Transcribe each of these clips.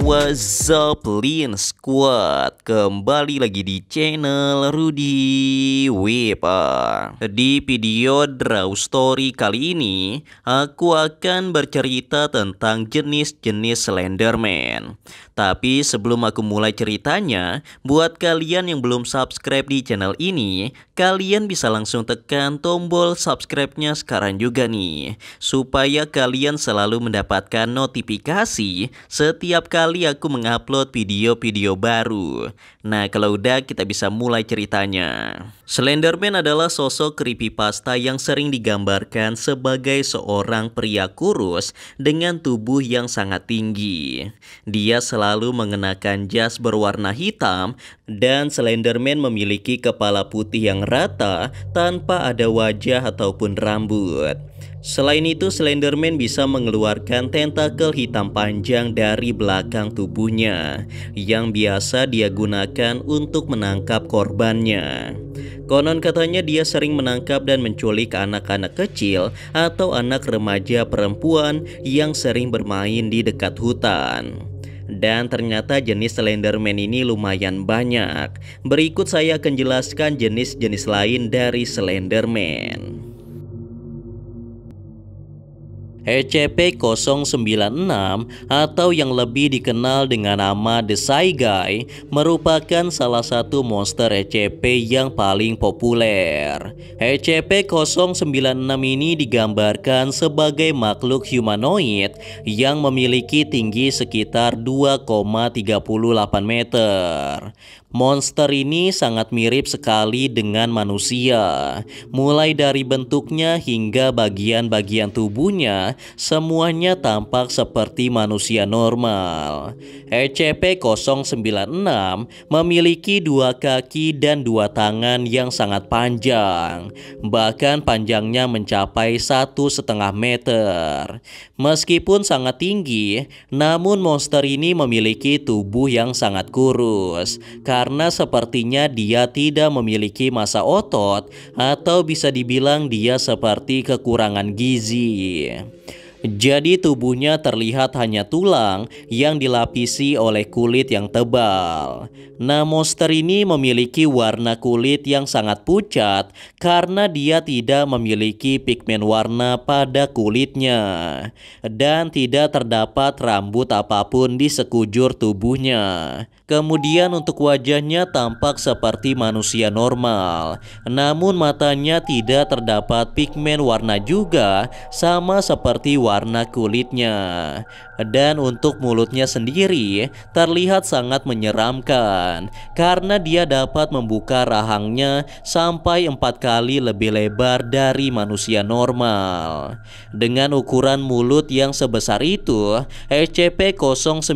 What's up Lin Squad, kembali lagi di channel Rudy Wepa. Di video Draw Story kali ini, aku akan bercerita tentang jenis-jenis Slenderman. Tapi sebelum aku mulai ceritanya, buat kalian yang belum subscribe di channel ini, kalian bisa langsung tekan tombol subscribe-nya sekarang juga nih, supaya kalian selalu mendapatkan notifikasi setiap kali aku mengupload video-video baru. Nah, kalau udah, kita bisa mulai ceritanya. Slenderman adalah sosok creepypasta yang sering digambarkan sebagai seorang pria kurus dengan tubuh yang sangat tinggi. Dia selalu mengenakan jas berwarna hitam dan Slenderman memiliki kepala putih yang rata tanpa ada wajah ataupun rambut. Selain itu, Slenderman bisa mengeluarkan tentakel hitam panjang dari belakang tubuhnya yang biasa dia gunakan untuk menangkap korbannya. Konon katanya dia sering menangkap dan menculik anak-anak kecil atau anak remaja perempuan yang sering bermain di dekat hutan. Dan ternyata jenis Slenderman ini lumayan banyak. Berikut saya akan jelaskan jenis-jenis lain dari Slenderman. SCP-096 atau yang lebih dikenal dengan nama The Shy Guy merupakan salah satu monster SCP yang paling populer. SCP-096 ini digambarkan sebagai makhluk humanoid yang memiliki tinggi sekitar 2,38 meter. Monster ini sangat mirip sekali dengan manusia, mulai dari bentuknya hingga bagian-bagian tubuhnya, semuanya tampak seperti manusia normal. SCP-096 memiliki 2 kaki dan 2 tangan yang sangat panjang, bahkan panjangnya mencapai 1,5 meter. Meskipun sangat tinggi, namun monster ini memiliki tubuh yang sangat kurus, karena sepertinya dia tidak memiliki massa otot atau bisa dibilang dia seperti kekurangan gizi. Jadi tubuhnya terlihat hanya tulang yang dilapisi oleh kulit yang tebal. Nah, monster ini memiliki warna kulit yang sangat pucat karena dia tidak memiliki pigmen warna pada kulitnya. Dan tidak terdapat rambut apapun di sekujur tubuhnya. Kemudian untuk wajahnya tampak seperti manusia normal, namun matanya tidak terdapat pigmen warna juga, sama seperti warna kulitnya. Dan untuk mulutnya sendiri terlihat sangat menyeramkan karena dia dapat membuka rahangnya sampai 4 kali lebih lebar dari manusia normal. Dengan ukuran mulut yang sebesar itu, SCP-096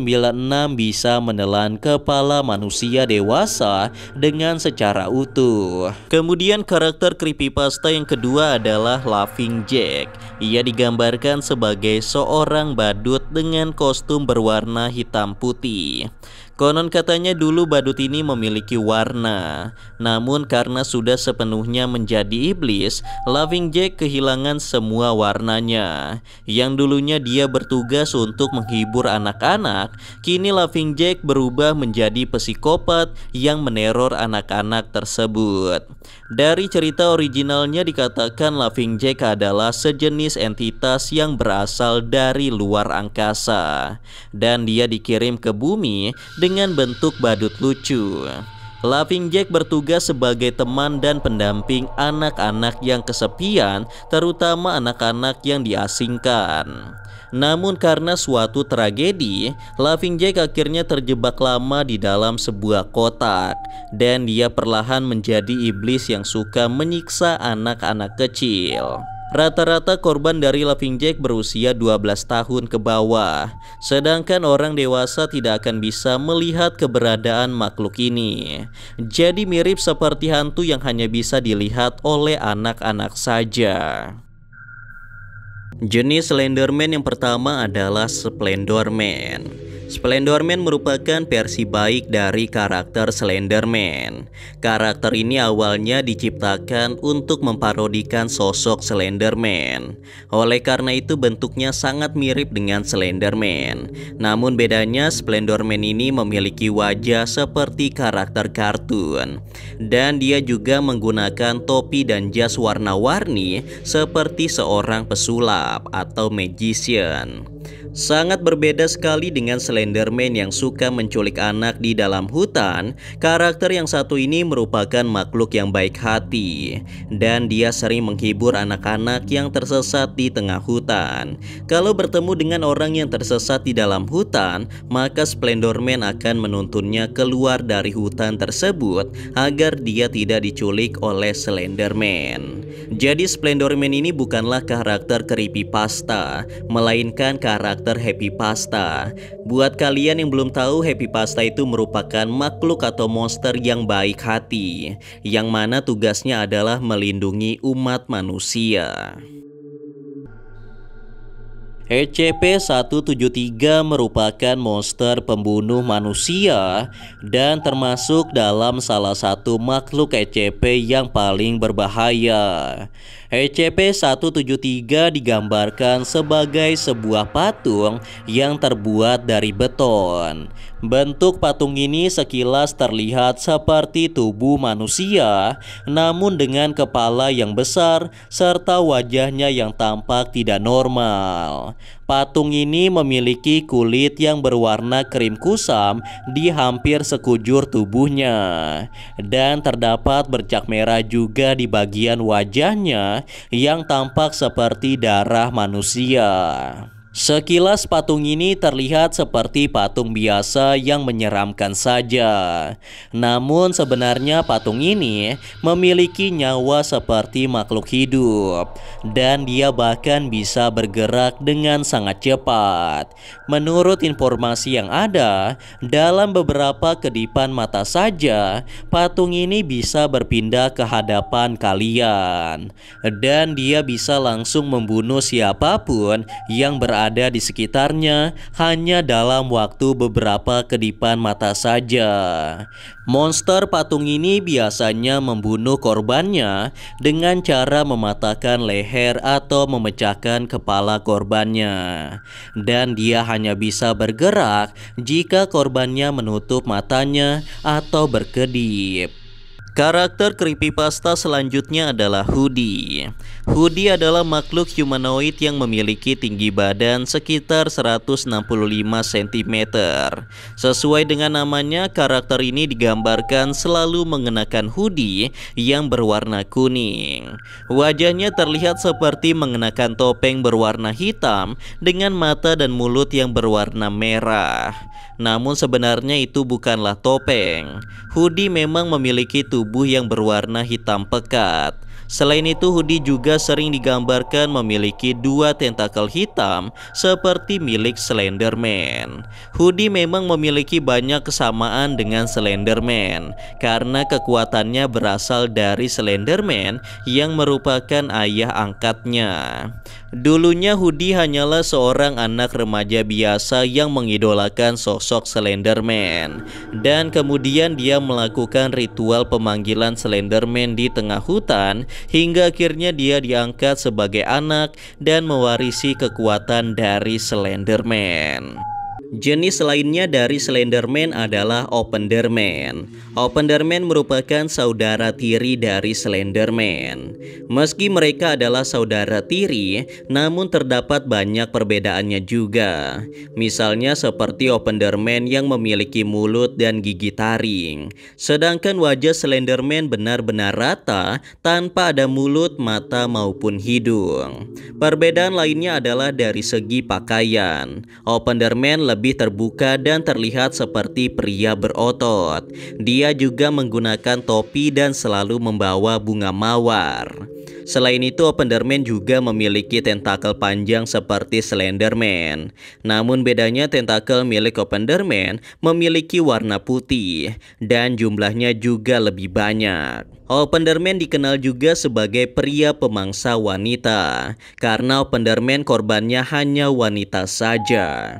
bisa menelan kepala manusia dewasa dengan secara utuh. Kemudian karakter creepypasta yang kedua adalah Laughing Jack. Ia digambarkan sebagai seorang badut dengan kostum berwarna hitam putih. Konon katanya dulu badut ini memiliki warna, namun karena sudah sepenuhnya menjadi iblis, Laughing Jack kehilangan semua warnanya. Yang dulunya dia bertugas untuk menghibur anak-anak, kini Laughing Jack berubah menjadi psikopat yang meneror anak-anak tersebut. Dari cerita originalnya dikatakan Laughing Jack adalah sejenis entitas yang berasal dari luar angkasa, dan dia dikirim ke bumi dengan bentuk badut lucu. Laughing Jack bertugas sebagai teman dan pendamping anak-anak yang kesepian, terutama anak-anak yang diasingkan. Namun karena suatu tragedi, Laughing Jack akhirnya terjebak lama di dalam sebuah kotak, dan dia perlahan menjadi iblis yang suka menyiksa anak-anak kecil. Rata-rata korban dari Laughing Jack berusia 12 tahun ke bawah, sedangkan orang dewasa tidak akan bisa melihat keberadaan makhluk ini. Jadi mirip seperti hantu yang hanya bisa dilihat oleh anak-anak saja. Jenis Slenderman yang pertama adalah Splendorman. Splendorman merupakan versi baik dari karakter Slenderman. Karakter ini awalnya diciptakan untuk memparodikan sosok Slenderman. Oleh karena itu bentuknya sangat mirip dengan Slenderman. Namun bedanya Splendorman ini memiliki wajah seperti karakter kartun. Dan dia juga menggunakan topi dan jas warna-warni seperti seorang pesulap atau magician. Sangat berbeda sekali dengan Slenderman yang suka menculik anak di dalam hutan. Karakter yang satu ini merupakan makhluk yang baik hati, dan dia sering menghibur anak-anak yang tersesat di tengah hutan. Kalau bertemu dengan orang yang tersesat di dalam hutan, maka Splendorman akan menuntunnya keluar dari hutan tersebut agar dia tidak diculik oleh Slenderman. Jadi Splendorman ini bukanlah karakter creepypasta, melainkan karakter Happy Pasta. Buat kalian yang belum tahu, Happy Pasta itu merupakan makhluk atau monster yang baik hati, yang mana tugasnya adalah melindungi umat manusia. SCP-173 merupakan monster pembunuh manusia dan termasuk dalam salah satu makhluk SCP yang paling berbahaya. SCP-173 digambarkan sebagai sebuah patung yang terbuat dari beton. Bentuk patung ini sekilas terlihat seperti tubuh manusia, namun dengan kepala yang besar serta wajahnya yang tampak tidak normal. Patung ini memiliki kulit yang berwarna krim kusam di hampir sekujur tubuhnya, dan terdapat bercak merah juga di bagian wajahnya yang tampak seperti darah manusia. Sekilas patung ini terlihat seperti patung biasa yang menyeramkan saja. Namun sebenarnya patung ini memiliki nyawa seperti makhluk hidup, dan dia bahkan bisa bergerak dengan sangat cepat. Menurut informasi yang ada, dalam beberapa kedipan mata saja, patung ini bisa berpindah ke hadapan kalian, dan dia bisa langsung membunuh siapapun yang berada di sekitarnya hanya dalam waktu beberapa kedipan mata saja. Monster patung ini biasanya membunuh korbannya dengan cara mematahkan leher atau memecahkan kepala korbannya, dan dia hanya bisa bergerak jika korbannya menutup matanya atau berkedip. Karakter creepypasta selanjutnya adalah Hoodie. Hoodie adalah makhluk humanoid yang memiliki tinggi badan sekitar 165 cm. Sesuai dengan namanya, karakter ini digambarkan selalu mengenakan hoodie yang berwarna kuning. Wajahnya terlihat seperti mengenakan topeng berwarna hitam dengan mata dan mulut yang berwarna merah. Namun sebenarnya itu bukanlah topeng. Hoodie memang memiliki tubuh yang berwarna hitam pekat. Selain itu, Hoodie juga sering digambarkan memiliki dua tentakel hitam seperti milik Slenderman. Hoodie memang memiliki banyak kesamaan dengan Slenderman karena kekuatannya berasal dari Slenderman yang merupakan ayah angkatnya. Dulunya Hoodie hanyalah seorang anak remaja biasa yang mengidolakan sosok Slenderman, dan kemudian dia melakukan ritual pemanggilan Slenderman di tengah hutan hingga akhirnya dia diangkat sebagai anak dan mewarisi kekuatan dari Slenderman. Jenis lainnya dari Slenderman adalah Openderman. Openderman merupakan saudara tiri dari Slenderman. Meski mereka adalah saudara tiri, namun terdapat banyak perbedaannya juga. Misalnya seperti Openderman yang memiliki mulut dan gigi taring, sedangkan wajah Slenderman benar-benar rata tanpa ada mulut, mata maupun hidung. Perbedaan lainnya adalah dari segi pakaian. Openderman lebih terbuka dan terlihat seperti pria berotot. Dia juga menggunakan topi dan selalu membawa bunga mawar. Selain itu, Openderman juga memiliki tentakel panjang seperti Slenderman. Namun bedanya tentakel milik Openderman memiliki warna putih dan jumlahnya juga lebih banyak. Openderman dikenal juga sebagai pria pemangsa wanita karena Openderman korbannya hanya wanita saja.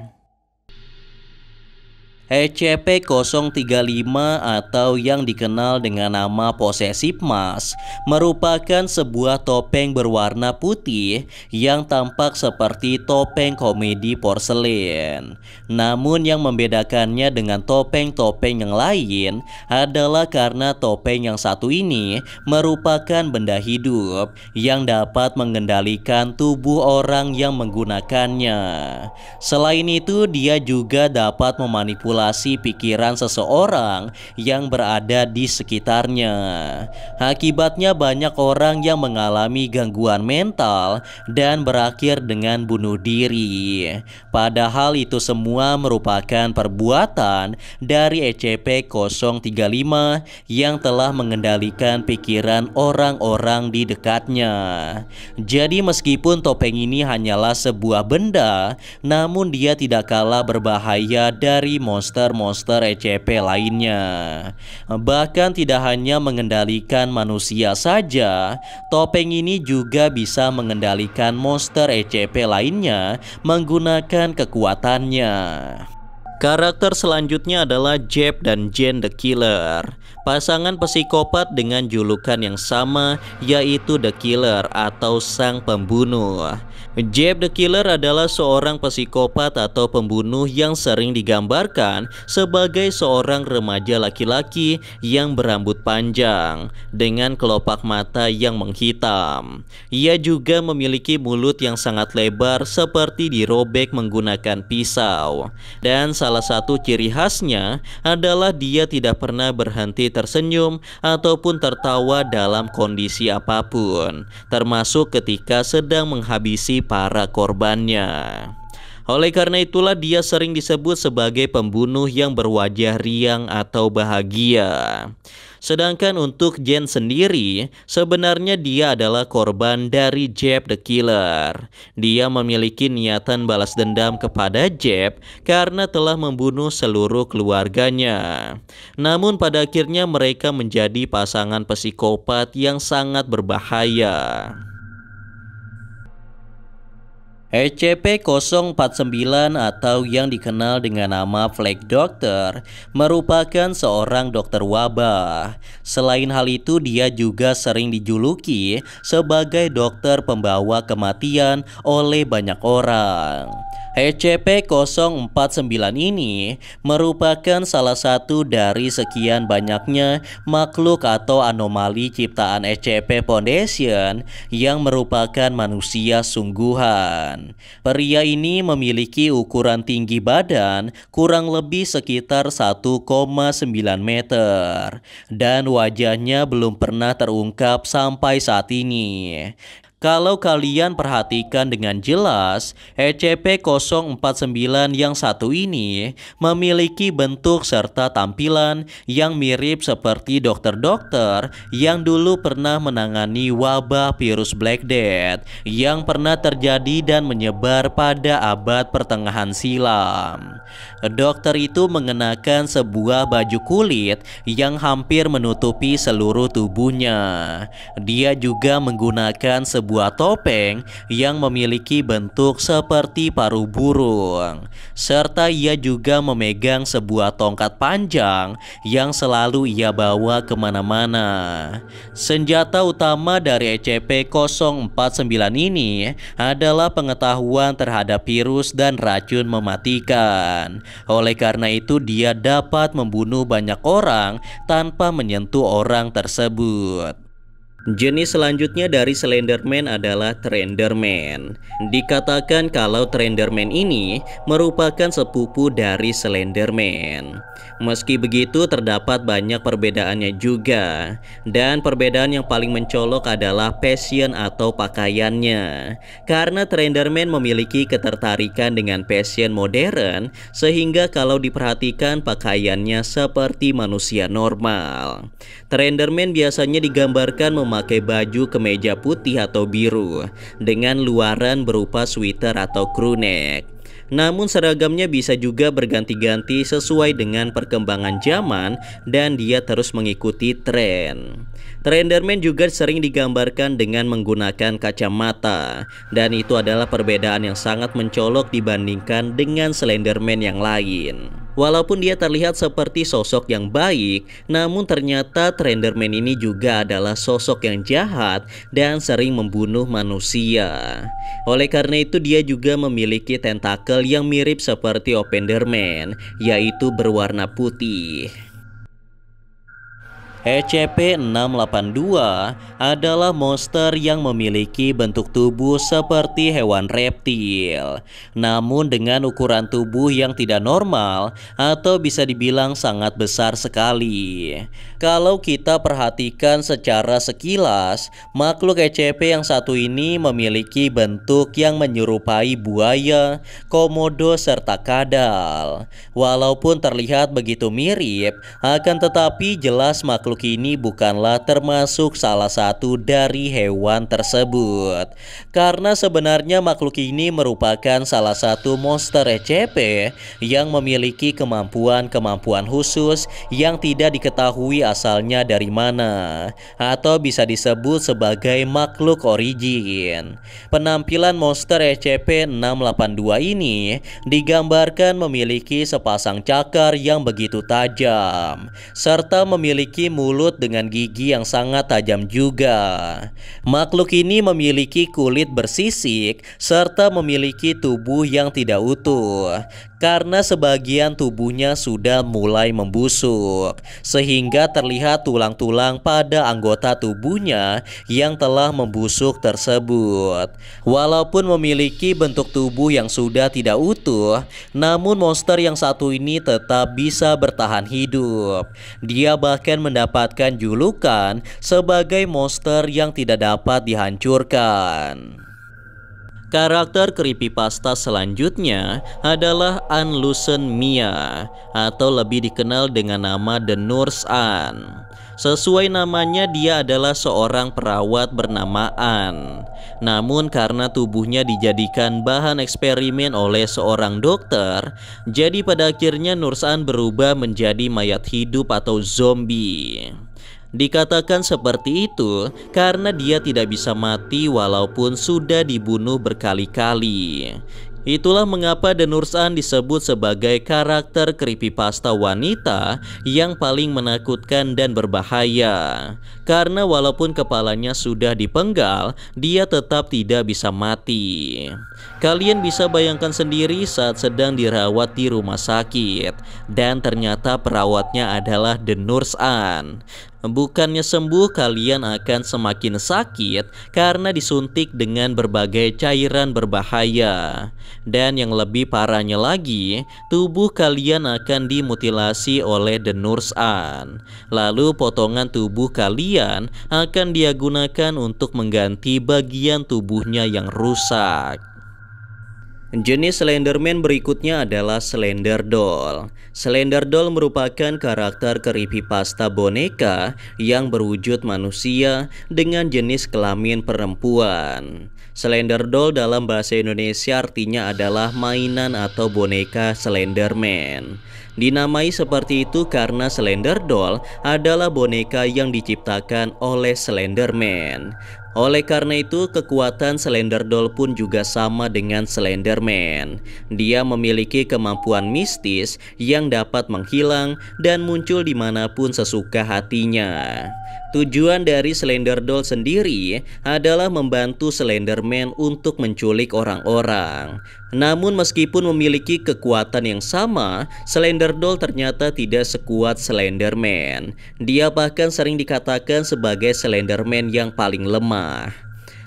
SCP-035 atau yang dikenal dengan nama Possessive Mask merupakan sebuah topeng berwarna putih yang tampak seperti topeng komedi porselen. Namun yang membedakannya dengan topeng-topeng yang lain adalah karena topeng yang satu ini merupakan benda hidup yang dapat mengendalikan tubuh orang yang menggunakannya. Selain itu, dia juga dapat memanipulasi pikiran seseorang yang berada di sekitarnya. Akibatnya banyak orang yang mengalami gangguan mental dan berakhir dengan bunuh diri. Padahal itu semua merupakan perbuatan dari SCP-035 yang telah mengendalikan pikiran orang-orang di dekatnya. Jadi meskipun topeng ini hanyalah sebuah benda, namun dia tidak kalah berbahaya dari monster-monster SCP lainnya. Bahkan tidak hanya mengendalikan manusia saja, topeng ini juga bisa mengendalikan monster SCP lainnya menggunakan kekuatannya. Karakter selanjutnya adalah Jeb dan Jane the Killer, pasangan psikopat dengan julukan yang sama, yaitu The Killer atau Sang Pembunuh. Jeb the Killer adalah seorang psikopat atau pembunuh yang sering digambarkan sebagai seorang remaja laki-laki yang berambut panjang dengan kelopak mata yang menghitam. Ia juga memiliki mulut yang sangat lebar seperti dirobek menggunakan pisau. Dan salah satu ciri khasnya adalah dia tidak pernah berhenti tersenyum ataupun tertawa dalam kondisi apapun, termasuk ketika sedang menghabisi para korbannya. Oleh karena itulah dia sering disebut sebagai pembunuh yang berwajah riang atau bahagia. Sedangkan untuk Jane sendiri, sebenarnya dia adalah korban dari Jeb the Killer. Dia memiliki niatan balas dendam kepada Jeb karena telah membunuh seluruh keluarganya. Namun pada akhirnya mereka menjadi pasangan psikopat yang sangat berbahaya. SCP-049 atau yang dikenal dengan nama Plague Doctor merupakan seorang dokter wabah. Selain hal itu, dia juga sering dijuluki sebagai dokter pembawa kematian oleh banyak orang. SCP-049 ini merupakan salah satu dari sekian banyaknya makhluk atau anomali ciptaan SCP Foundation yang merupakan manusia sungguhan. Pria ini memiliki ukuran tinggi badan kurang lebih sekitar 1,9 meter dan wajahnya belum pernah terungkap sampai saat ini. Kalau kalian perhatikan dengan jelas, SCP-049 yang satu ini memiliki bentuk serta tampilan yang mirip seperti dokter-dokter yang dulu pernah menangani wabah virus Black Death yang pernah terjadi dan menyebar pada abad pertengahan silam. Dokter itu mengenakan sebuah baju kulit yang hampir menutupi seluruh tubuhnya. Dia juga menggunakan sebuah topeng yang memiliki bentuk seperti paruh burung, serta ia juga memegang sebuah tongkat panjang yang selalu ia bawa kemana-mana. Senjata utama dari SCP-049 ini adalah pengetahuan terhadap virus dan racun mematikan. Oleh karena itu dia dapat membunuh banyak orang tanpa menyentuh orang tersebut. Jenis selanjutnya dari Slenderman adalah Trenderman. Dikatakan kalau Trenderman ini merupakan sepupu dari Slenderman. Meski begitu terdapat banyak perbedaannya juga. Dan perbedaan yang paling mencolok adalah fashion atau pakaiannya. Karena Trenderman memiliki ketertarikan dengan fashion modern, sehingga kalau diperhatikan pakaiannya seperti manusia normal. Trenderman biasanya digambarkan memakai baju kemeja putih atau biru dengan luaran berupa sweater atau crew neck. Namun seragamnya bisa juga berganti-ganti sesuai dengan perkembangan zaman dan dia terus mengikuti tren. Slenderman juga sering digambarkan dengan menggunakan kacamata, dan itu adalah perbedaan yang sangat mencolok dibandingkan dengan Slenderman yang lain. Walaupun dia terlihat seperti sosok yang baik, namun ternyata Slenderman ini juga adalah sosok yang jahat dan sering membunuh manusia. Oleh karena itu dia juga memiliki tentakel yang mirip seperti Openderman, yaitu berwarna putih. SCP-682 adalah monster yang memiliki bentuk tubuh seperti hewan reptil, namun dengan ukuran tubuh yang tidak normal atau bisa dibilang sangat besar sekali. Kalau kita perhatikan secara sekilas, makhluk SCP yang satu ini memiliki bentuk yang menyerupai buaya, komodo, serta kadal. Walaupun terlihat begitu mirip, akan tetapi jelas makhluk ini bukanlah termasuk salah satu dari hewan tersebut. Karena sebenarnya makhluk ini merupakan salah satu monster SCP yang memiliki kemampuan-kemampuan khusus yang tidak diketahui asalnya dari mana, atau bisa disebut sebagai makhluk origin. Penampilan monster SCP-682 ini digambarkan memiliki sepasang cakar yang begitu tajam, serta memiliki mulut dengan gigi yang sangat tajam juga. Makhluk ini memiliki kulit bersisik serta memiliki tubuh yang tidak utuh, karena sebagian tubuhnya sudah mulai membusuk, sehingga terlihat tulang-tulang pada anggota tubuhnya yang telah membusuk tersebut. Walaupun memiliki bentuk tubuh yang sudah tidak utuh, namun monster yang satu ini tetap bisa bertahan hidup. Dia bahkan mendapatkan julukan sebagai monster yang tidak dapat dihancurkan. Karakter creepypasta selanjutnya adalah Unlucent Mia, atau lebih dikenal dengan nama The Nurse Anne. Sesuai namanya, dia adalah seorang perawat bernama Anne. Namun karena tubuhnya dijadikan bahan eksperimen oleh seorang dokter, jadi pada akhirnya Nurse Anne berubah menjadi mayat hidup atau zombie. Dikatakan seperti itu karena dia tidak bisa mati walaupun sudah dibunuh berkali-kali. Itulah mengapa The Nurse Anne disebut sebagai karakter creepypasta wanita yang paling menakutkan dan berbahaya. Karena walaupun kepalanya sudah dipenggal, dia tetap tidak bisa mati. Kalian bisa bayangkan sendiri saat sedang dirawat di rumah sakit, dan ternyata perawatnya adalah The Nurse Anne. Bukannya sembuh, kalian akan semakin sakit karena disuntik dengan berbagai cairan berbahaya. Dan yang lebih parahnya lagi, tubuh kalian akan dimutilasi oleh The Nurse Anne. Lalu potongan tubuh kalian akan dia gunakan untuk mengganti bagian tubuhnya yang rusak. Jenis Slenderman berikutnya adalah Slender Doll. Slender Doll merupakan karakter creepypasta boneka yang berwujud manusia dengan jenis kelamin perempuan. Slender Doll dalam bahasa Indonesia artinya adalah mainan atau boneka Slenderman. Dinamai seperti itu karena Slender Doll adalah boneka yang diciptakan oleh Slenderman. Oleh karena itu, kekuatan Slender Doll pun juga sama dengan Slenderman. Dia memiliki kemampuan mistis yang dapat menghilang dan muncul dimanapun sesuka hatinya. Tujuan dari Slender Doll sendiri adalah membantu Slenderman untuk menculik orang-orang. Namun meskipun memiliki kekuatan yang sama, Slender Doll ternyata tidak sekuat Slenderman. Dia bahkan sering dikatakan sebagai Slenderman yang paling lemah.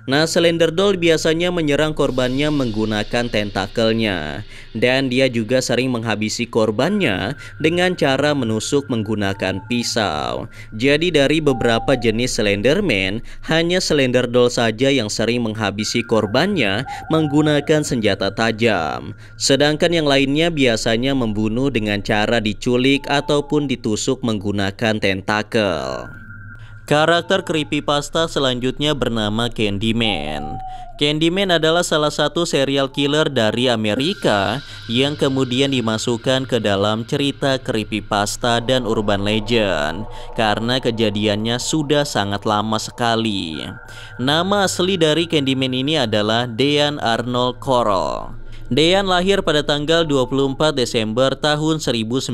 Nah, Slender Doll biasanya menyerang korbannya menggunakan tentakelnya, dan dia juga sering menghabisi korbannya dengan cara menusuk menggunakan pisau. Jadi dari beberapa jenis Slenderman, hanya Slender Doll saja yang sering menghabisi korbannya menggunakan senjata tajam. Sedangkan yang lainnya biasanya membunuh dengan cara diculik ataupun ditusuk menggunakan tentakel. Karakter creepypasta selanjutnya bernama Candyman. Candyman adalah salah satu serial killer dari Amerika yang kemudian dimasukkan ke dalam cerita creepypasta dan urban legend karena kejadiannya sudah sangat lama sekali. Nama asli dari Candyman ini adalah Dean Arnold Corll. Dean lahir pada tanggal 24 Desember tahun 1939,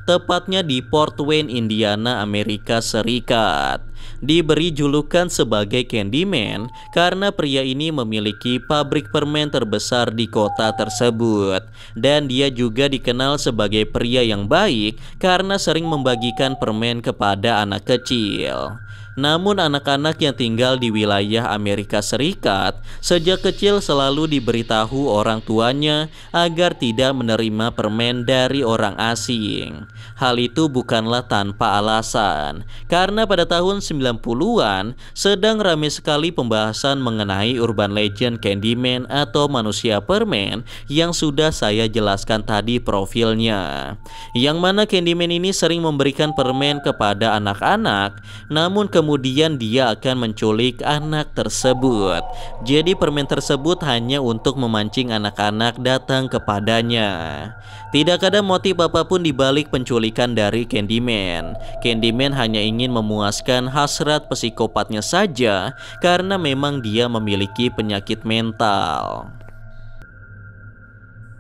tepatnya di Fort Wayne, Indiana, Amerika Serikat. Diberi julukan sebagai Candyman karena pria ini memiliki pabrik permen terbesar di kota tersebut. Dan dia juga dikenal sebagai pria yang baik karena sering membagikan permen kepada anak kecil. Namun anak-anak yang tinggal di wilayah Amerika Serikat sejak kecil selalu diberitahu orang tuanya agar tidak menerima permen dari orang asing. Hal itu bukanlah tanpa alasan, karena pada tahun 90-an sedang ramai sekali pembahasan mengenai urban legend Candyman atau manusia permen yang sudah saya jelaskan tadi profilnya. Yang mana Candyman ini sering memberikan permen kepada anak-anak, namun kemudian dia akan menculik anak tersebut. Jadi permen tersebut hanya untuk memancing anak-anak datang kepadanya. Tidak ada motif apapun di balik penculikan dari Candyman. Candyman hanya ingin memuaskan hasrat psikopatnya saja karena memang dia memiliki penyakit mental.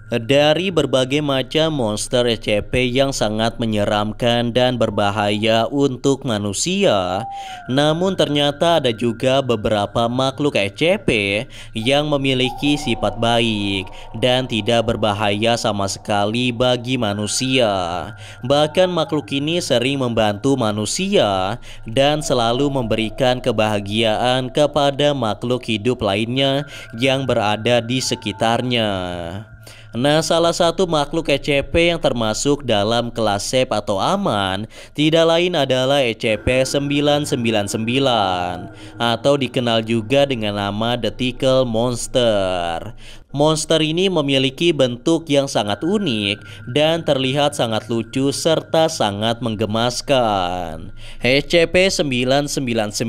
Dari berbagai macam monster SCP yang sangat menyeramkan dan berbahaya untuk manusia, namun ternyata ada juga beberapa makhluk SCP yang memiliki sifat baik dan tidak berbahaya sama sekali bagi manusia. Bahkan makhluk ini sering membantu manusia dan selalu memberikan kebahagiaan kepada makhluk hidup lainnya yang berada di sekitarnya. Nah, salah satu makhluk SCP yang termasuk dalam kelas safe atau aman tidak lain adalah SCP-999 atau dikenal juga dengan nama The Tickle Monster. Monster ini memiliki bentuk yang sangat unik dan terlihat sangat lucu serta sangat menggemaskan. SCP-999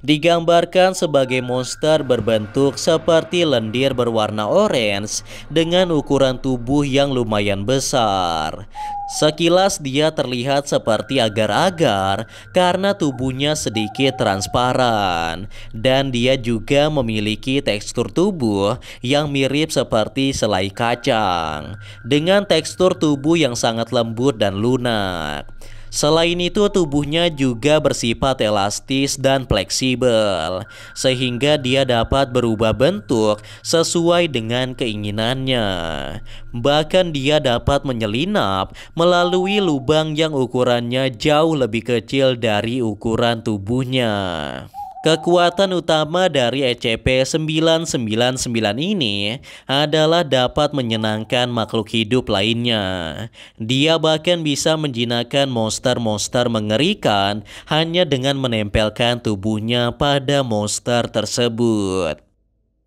digambarkan sebagai monster berbentuk seperti lendir berwarna orange dengan ukuran tubuh yang lumayan besar. Sekilas dia terlihat seperti agar-agar karena tubuhnya sedikit transparan, dan dia juga memiliki tekstur tubuh yang mirip seperti selai kacang dengan tekstur tubuh yang sangat lembut dan lunak. Selain itu, tubuhnya juga bersifat elastis dan fleksibel, sehingga dia dapat berubah bentuk sesuai dengan keinginannya. Bahkan dia dapat menyelinap melalui lubang yang ukurannya jauh lebih kecil dari ukuran tubuhnya. Kekuatan utama dari SCP-999 ini adalah dapat menyenangkan makhluk hidup lainnya. Dia bahkan bisa menjinakkan monster-monster mengerikan hanya dengan menempelkan tubuhnya pada monster tersebut.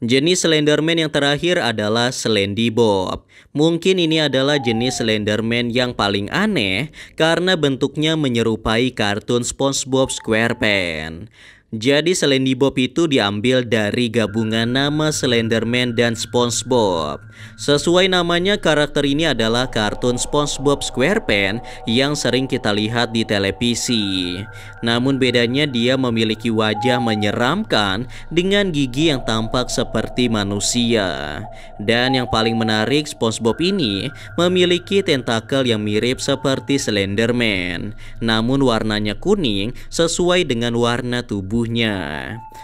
Jenis Slenderman yang terakhir adalah Slendybob. Mungkin ini adalah jenis Slenderman yang paling aneh karena bentuknya menyerupai kartun SpongeBob SquarePants. Jadi Slendybob itu diambil dari gabungan nama Slenderman dan SpongeBob. Sesuai namanya, karakter ini adalah kartun SpongeBob SquarePants yang sering kita lihat di televisi. Namun bedanya dia memiliki wajah menyeramkan dengan gigi yang tampak seperti manusia. Dan yang paling menarik, SpongeBob ini memiliki tentakel yang mirip seperti Slenderman, namun warnanya kuning sesuai dengan warna tubuh.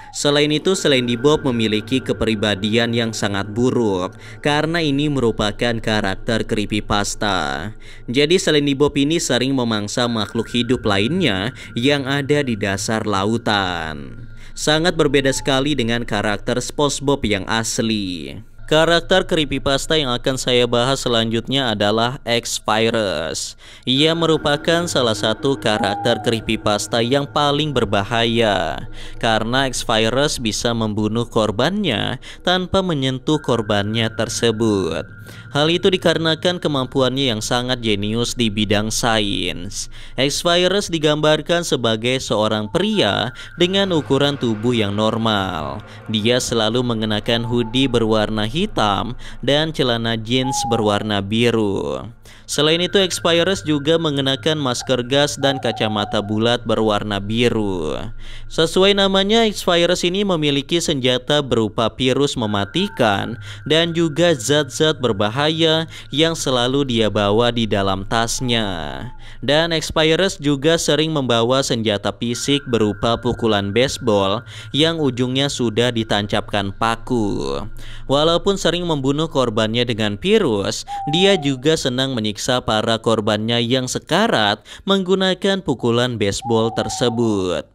Selain itu, Slendybob memiliki kepribadian yang sangat buruk karena ini merupakan karakter creepypasta. Jadi Slendybob ini sering memangsa makhluk hidup lainnya yang ada di dasar lautan. Sangat berbeda sekali dengan karakter SpongeBob yang asli. Karakter creepypasta yang akan saya bahas selanjutnya adalah X-Virus. Ia merupakan salah satu karakter creepypasta yang paling berbahaya karena X-Virus bisa membunuh korbannya tanpa menyentuh korbannya tersebut. Hal itu dikarenakan kemampuannya yang sangat jenius di bidang sains. X-Virus digambarkan sebagai seorang pria dengan ukuran tubuh yang normal. Dia selalu mengenakan hoodie berwarna hitam dan celana jeans berwarna biru. Selain itu, X-Virus juga mengenakan masker gas dan kacamata bulat berwarna biru. Sesuai namanya, X-Virus ini memiliki senjata berupa virus mematikan dan juga zat-zat berbahaya yang selalu dia bawa di dalam tasnya. Dan X-Virus juga sering membawa senjata fisik berupa pukulan baseball yang ujungnya sudah ditancapkan paku. Walaupun sering membunuh korbannya dengan virus, dia juga senang menyiksa para korbannya yang sekarat menggunakan pukulan baseball tersebut.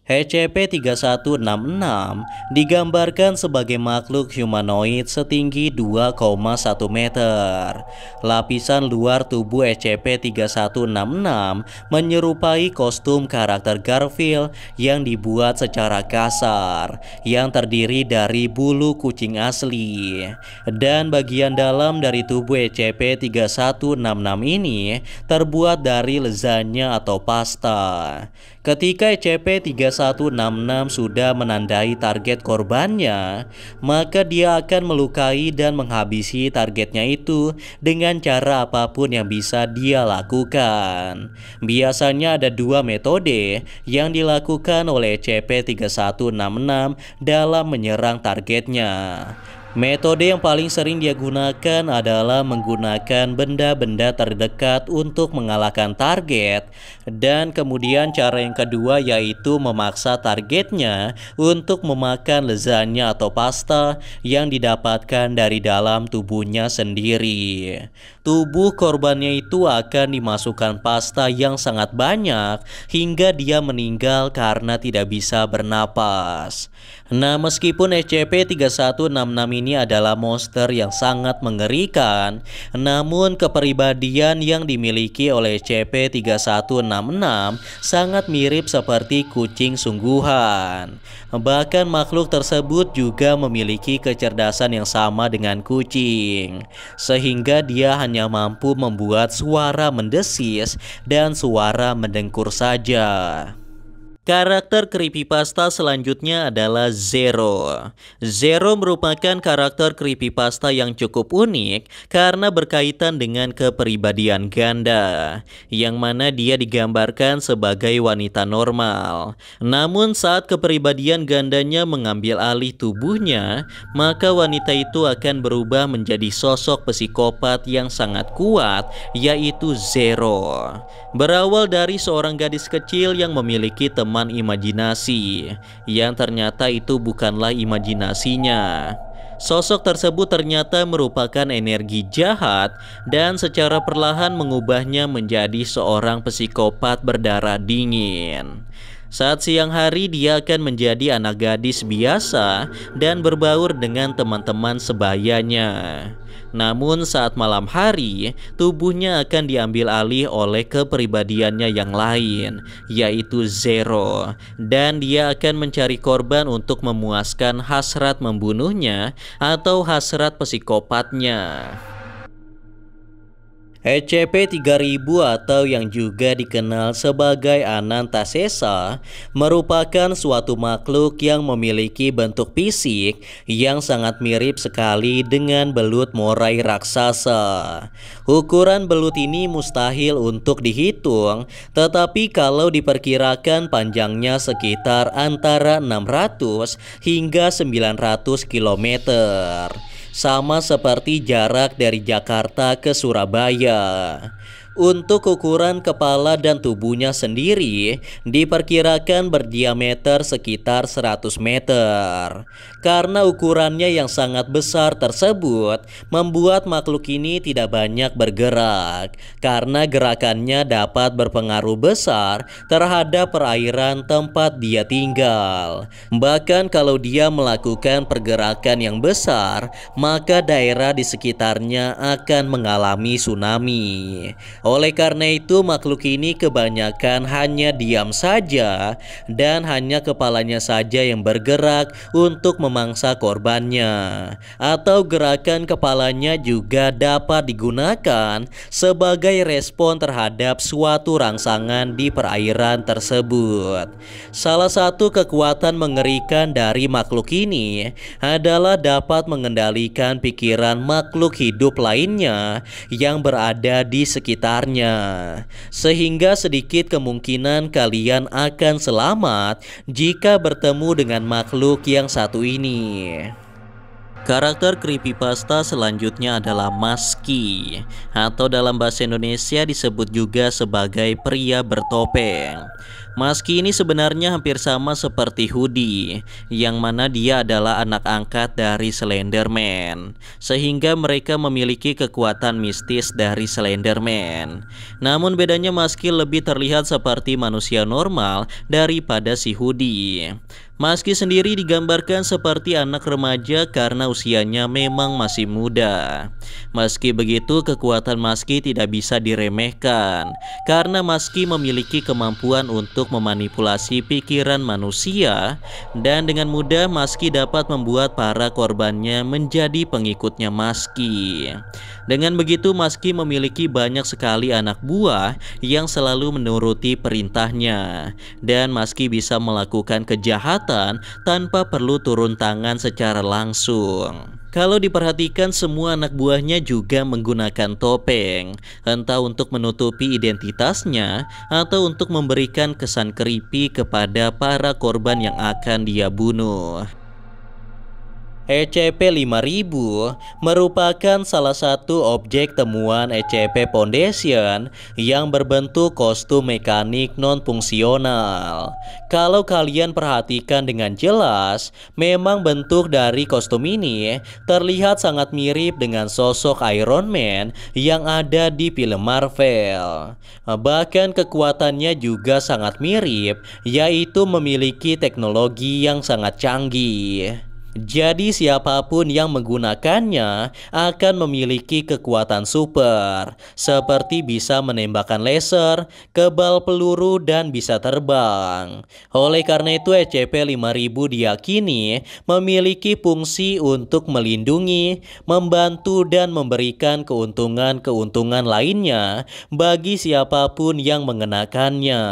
SCP-3166 digambarkan sebagai makhluk humanoid setinggi 2,1 meter. Lapisan luar tubuh SCP-3166 menyerupai kostum karakter Garfield yang dibuat secara kasar, yang terdiri dari bulu kucing asli. Dan bagian dalam dari tubuh SCP-3166 ini terbuat dari lezanya atau pasta. Ketika SCP-3166 sudah menandai target korbannya, maka dia akan melukai dan menghabisi targetnya itu dengan cara apapun yang bisa dia lakukan. Biasanya ada dua metode yang dilakukan oleh SCP-3166 dalam menyerang targetnya. Metode yang paling sering dia gunakan adalah menggunakan benda-benda terdekat untuk mengalahkan target. Dan kemudian cara yang kedua yaitu memaksa targetnya untuk memakan lezanya atau pasta yang didapatkan dari dalam tubuhnya sendiri. Tubuh korbannya itu akan dimasukkan pasta yang sangat banyak hingga dia meninggal karena tidak bisa bernapas. Nah, meskipun SCP-3166 ini adalah monster yang sangat mengerikan, namun kepribadian yang dimiliki oleh SCP-3166 sangat mirip seperti kucing sungguhan. Bahkan makhluk tersebut juga memiliki kecerdasan yang sama dengan kucing, sehingga dia hanya mampu membuat suara mendesis dan suara mendengkur saja. Karakter creepypasta selanjutnya adalah Zero. Zero merupakan karakter creepypasta yang cukup unik karena berkaitan dengan kepribadian ganda, yang mana dia digambarkan sebagai wanita normal. Namun saat kepribadian gandanya mengambil alih tubuhnya, maka wanita itu akan berubah menjadi sosok psikopat yang sangat kuat, yaitu Zero. Berawal dari seorang gadis kecil yang memiliki teman imajinasi, yang ternyata itu bukanlah imajinasinya. Sosok tersebut ternyata merupakan energi jahat dan secara perlahan mengubahnya menjadi seorang psikopat berdarah dingin. Saat siang hari dia akan menjadi anak gadis biasa dan berbaur dengan teman-teman sebayanya. Namun saat malam hari, tubuhnya akan diambil alih oleh kepribadiannya yang lain, yaitu Zero. Dan dia akan mencari korban untuk memuaskan hasrat membunuhnya atau hasrat psikopatnya. SCP-3000 atau yang juga dikenal sebagai Anantasesa merupakan suatu makhluk yang memiliki bentuk fisik yang sangat mirip sekali dengan belut morai raksasa. Ukuran belut ini mustahil untuk dihitung, tetapi kalau diperkirakan panjangnya sekitar antara 600 hingga 900 km. Sama seperti jarak dari Jakarta ke Surabaya. Untuk ukuran kepala dan tubuhnya sendiri diperkirakan berdiameter sekitar 100 meter. Karena ukurannya yang sangat besar tersebut membuat makhluk ini tidak banyak bergerak, karena gerakannya dapat berpengaruh besar terhadap perairan tempat dia tinggal. Bahkan kalau dia melakukan pergerakan yang besar, maka daerah di sekitarnya akan mengalami tsunami. Oleh karena itu, makhluk ini kebanyakan hanya diam saja dan hanya kepalanya saja yang bergerak untuk memangsa korbannya. Atau gerakan kepalanya juga dapat digunakan sebagai respon terhadap suatu rangsangan di perairan tersebut. Salah satu kekuatan mengerikan dari makhluk ini adalah dapat mengendalikan pikiran makhluk hidup lainnya yang berada di sekitarnya, sehingga sedikit kemungkinan kalian akan selamat jika bertemu dengan makhluk yang satu ini. Karakter creepypasta selanjutnya adalah Maski, atau dalam bahasa Indonesia disebut juga sebagai pria bertopeng. Maski ini sebenarnya hampir sama seperti Hoodie, yang mana dia adalah anak angkat dari Slenderman, sehingga mereka memiliki kekuatan mistis dari Slenderman. Namun bedanya Maski lebih terlihat seperti manusia normal daripada si Hoodie. Maski sendiri digambarkan seperti anak remaja karena usianya memang masih muda. Meski begitu, kekuatan Maski tidak bisa diremehkan karena Maski memiliki kemampuan untuk memanipulasi pikiran manusia, dan dengan mudah Maski dapat membuat para korbannya menjadi pengikutnya Maski. Dengan begitu, Maski memiliki banyak sekali anak buah yang selalu menuruti perintahnya, dan Maski bisa melakukan kejahatan tanpa perlu turun tangan secara langsung. Kalau diperhatikan, semua anak buahnya juga menggunakan topeng, entah untuk menutupi identitasnya atau untuk memberikan kesan creepy kepada para korban yang akan dia bunuh. SCP-5000 merupakan salah satu objek temuan SCP Foundation yang berbentuk kostum mekanik non-fungsional. Kalau kalian perhatikan dengan jelas, memang bentuk dari kostum ini terlihat sangat mirip dengan sosok Iron Man yang ada di film Marvel. Bahkan kekuatannya juga sangat mirip, yaitu memiliki teknologi yang sangat canggih. Jadi siapapun yang menggunakannya akan memiliki kekuatan super, seperti bisa menembakkan laser, kebal peluru, dan bisa terbang. Oleh karena itu, SCP-5000 diyakini memiliki fungsi untuk melindungi, membantu, dan memberikan keuntungan-keuntungan lainnya bagi siapapun yang mengenakannya.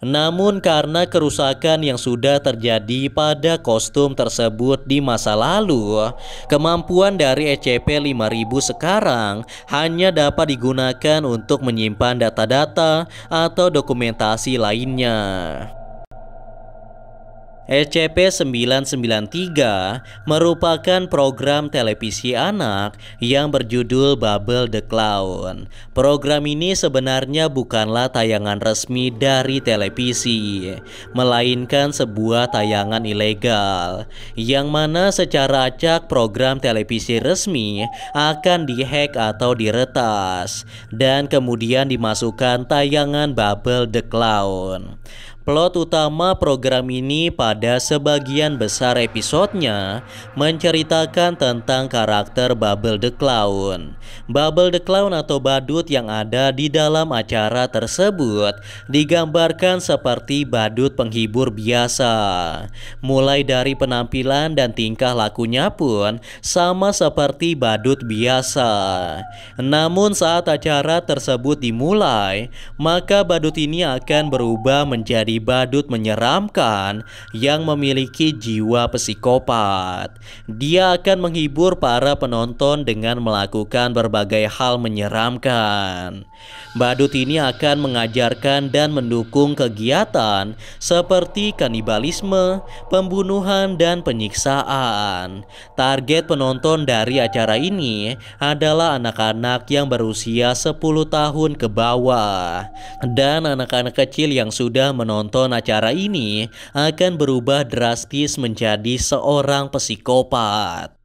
Namun karena kerusakan yang sudah terjadi pada kostum tersebut di masa lalu, kemampuan dari SCP-5000 sekarang hanya dapat digunakan untuk menyimpan data-data atau dokumentasi lainnya. SCP-993 merupakan program televisi anak yang berjudul Babel the Clown. Program ini sebenarnya bukanlah tayangan resmi dari televisi, melainkan sebuah tayangan ilegal, yang mana secara acak program televisi resmi akan dihack atau diretas, dan kemudian dimasukkan tayangan Babel the Clown. Plot utama program ini pada sebagian besar episodenya menceritakan tentang karakter Babel the Clown. Babel the Clown atau badut yang ada di dalam acara tersebut digambarkan seperti badut penghibur biasa. Mulai dari penampilan dan tingkah lakunya pun sama seperti badut biasa. Namun saat acara tersebut dimulai, maka badut ini akan berubah menjadi badut menyeramkan yang memiliki jiwa psikopat. Dia akan menghibur para penonton dengan melakukan berbagai hal menyeramkan. Badut ini akan mengajarkan dan mendukung kegiatan seperti kanibalisme, pembunuhan, dan penyiksaan. Target penonton dari acara ini adalah anak-anak yang berusia 10 tahun ke bawah. Dan anak-anak kecil yang sudah menonton acara ini akan berubah drastis menjadi seorang psikopat.